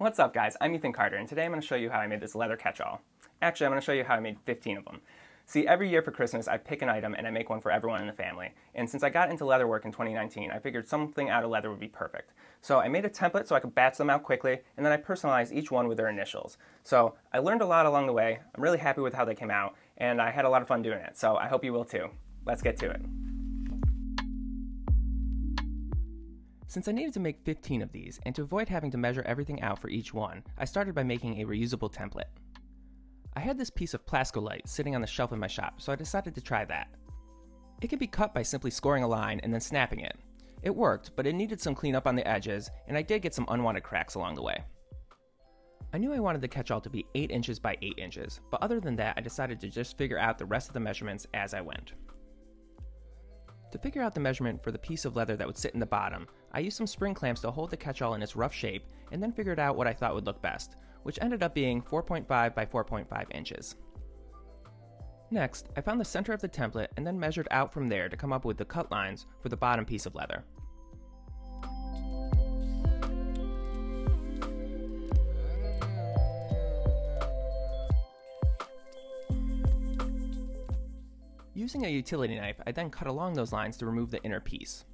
What's up guys, I'm Ethan Carter and today I'm going to show you how I made this leather catch-all. Actually, I'm going to show you how I made 15 of them. See, every year for Christmas I pick an item and I make one for everyone in the family. And since I got into leatherwork in 2019, I figured something out of leather would be perfect. So I made a template so I could batch them out quickly, and then I personalized each one with their initials. So I learned a lot along the way. I'm really happy with how they came out, and I had a lot of fun doing it, so I hope you will too. Let's get to it. Since I needed to make 15 of these, and to avoid having to measure everything out for each one, I started by making a reusable template. I had this piece of Plascolite sitting on the shelf in my shop, so I decided to try that. It can be cut by simply scoring a line and then snapping it. It worked, but it needed some cleanup on the edges, and I did get some unwanted cracks along the way. I knew I wanted the catch-all to be 8 inches by 8 inches, but other than that I decided to just figure out the rest of the measurements as I went. To figure out the measurement for the piece of leather that would sit in the bottom, I used some spring clamps to hold the catch-all in its rough shape and then figured out what I thought would look best, which ended up being 4.5 by 4.5 inches. Next, I found the center of the template and then measured out from there to come up with the cut lines for the bottom piece of leather. Using a utility knife, I then cut along those lines to remove the inner piece.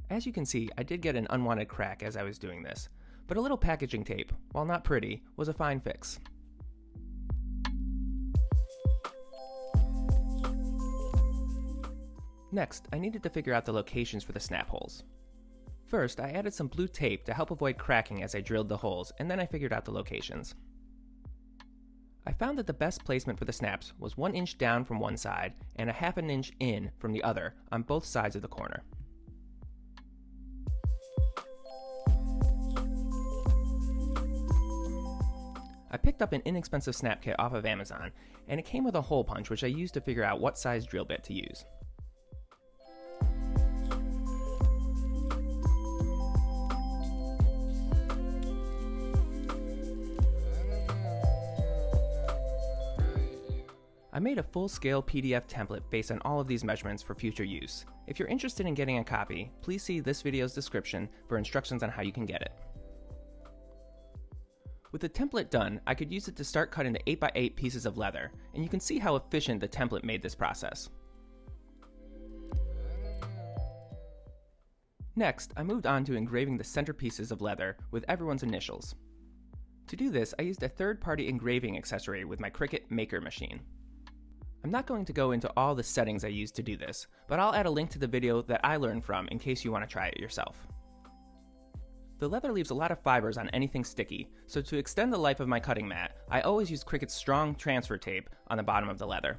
As you can see, I did get an unwanted crack as I was doing this, but a little packaging tape, while not pretty, was a fine fix. Next, I needed to figure out the locations for the snap holes. First, I added some blue tape to help avoid cracking as I drilled the holes, and then I figured out the locations. I found that the best placement for the snaps was 1 inch down from one side and a ½ inch in from the other on both sides of the corner. I picked up an inexpensive snap kit off of Amazon, and it came with a hole punch which I used to figure out what size drill bit to use. I made a full-scale PDF template based on all of these measurements for future use. If you're interested in getting a copy, please see this video's description for instructions on how you can get it. With the template done, I could use it to start cutting the 8 by 8 pieces of leather, and you can see how efficient the template made this process. Next, I moved on to engraving the centerpieces of leather with everyone's initials. To do this, I used a third-party engraving accessory with my Cricut Maker machine. I'm not going to go into all the settings I used to do this, but I'll add a link to the video that I learned from in case you want to try it yourself. The leather leaves a lot of fibers on anything sticky, so to extend the life of my cutting mat, I always use Cricut's strong transfer tape on the bottom of the leather.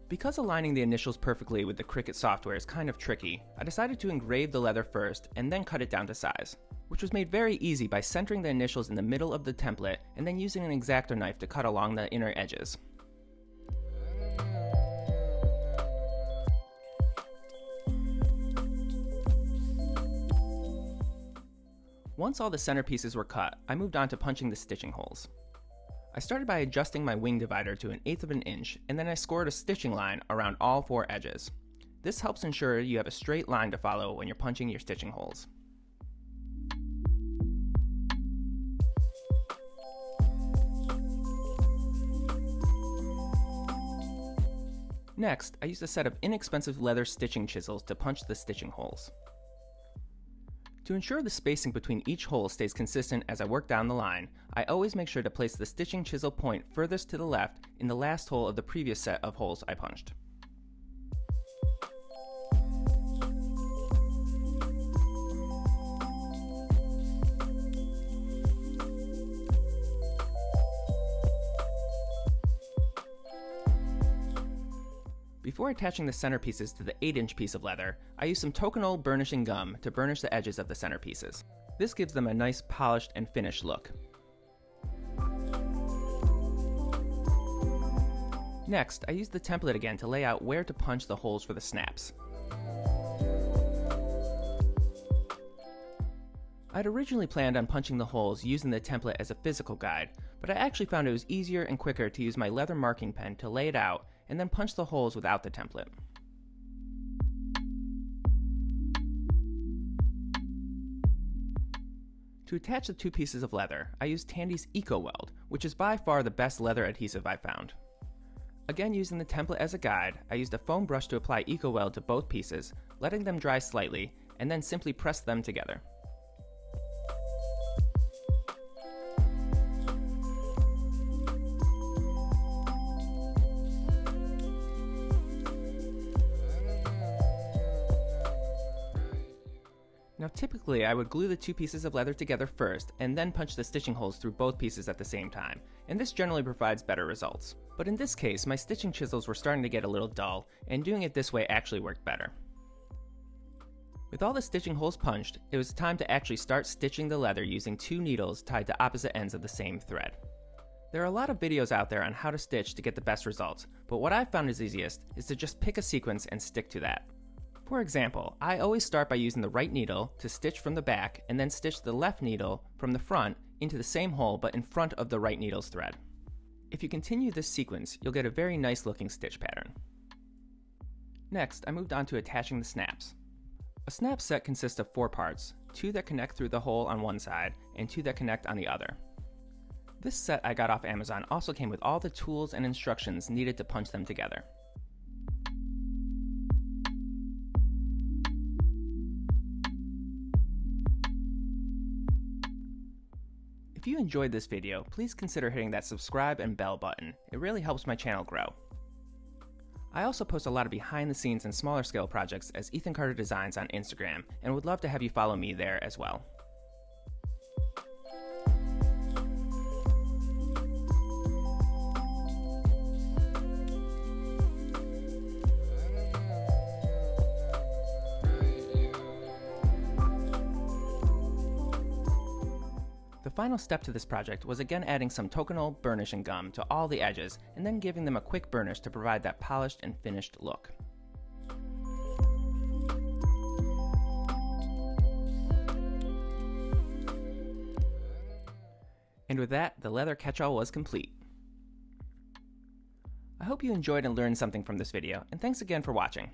Because aligning the initials perfectly with the Cricut software is kind of tricky, I decided to engrave the leather first and then cut it down to size, which was made very easy by centering the initials in the middle of the template and then using an X-Acto knife to cut along the inner edges. Once all the centerpieces were cut, I moved on to punching the stitching holes. I started by adjusting my wing divider to 1/8 inch, and then I scored a stitching line around all 4 edges. This helps ensure you have a straight line to follow when you're punching your stitching holes. Next, I used a set of inexpensive leather stitching chisels to punch the stitching holes. To ensure the spacing between each hole stays consistent as I work down the line, I always make sure to place the stitching chisel point furthest to the left in the last hole of the previous set of holes I punched. Before attaching the centerpieces to the 8-inch piece of leather, I used some Tokonole burnishing gum to burnish the edges of the centerpieces. This gives them a nice polished and finished look. Next, I used the template again to lay out where to punch the holes for the snaps. I'd originally planned on punching the holes using the template as a physical guide, but I actually found it was easier and quicker to use my leather marking pen to lay it out and then punch the holes without the template. To attach the two pieces of leather, I used Tandy's Eco Weld, which is by far the best leather adhesive I've found. Again, using the template as a guide, I used a foam brush to apply Eco Weld to both pieces, letting them dry slightly, and then simply press them together. Now typically I would glue the two pieces of leather together first and then punch the stitching holes through both pieces at the same time, and this generally provides better results. But in this case, my stitching chisels were starting to get a little dull, and doing it this way actually worked better. With all the stitching holes punched, it was time to actually start stitching the leather using two needles tied to opposite ends of the same thread. There are a lot of videos out there on how to stitch to get the best results, but what I've found is easiest is to just pick a sequence and stick to that. For example, I always start by using the right needle to stitch from the back and then stitch the left needle from the front into the same hole but in front of the right needle's thread. If you continue this sequence, you'll get a very nice looking stitch pattern. Next, I moved on to attaching the snaps. A snap set consists of 4 parts, 2 that connect through the hole on one side and 2 that connect on the other. This set I got off Amazon also came with all the tools and instructions needed to punch them together. If you enjoyed this video, please consider hitting that subscribe and bell button. It really helps my channel grow. I also post a lot of behind the scenes and smaller scale projects as Ethan Carter Designs on Instagram, and would love to have you follow me there as well. The final step to this project was again adding some Tokonole burnish and gum to all the edges, and then giving them a quick burnish to provide that polished and finished look. And with that, the leather catch-all was complete. I hope you enjoyed and learned something from this video, and thanks again for watching.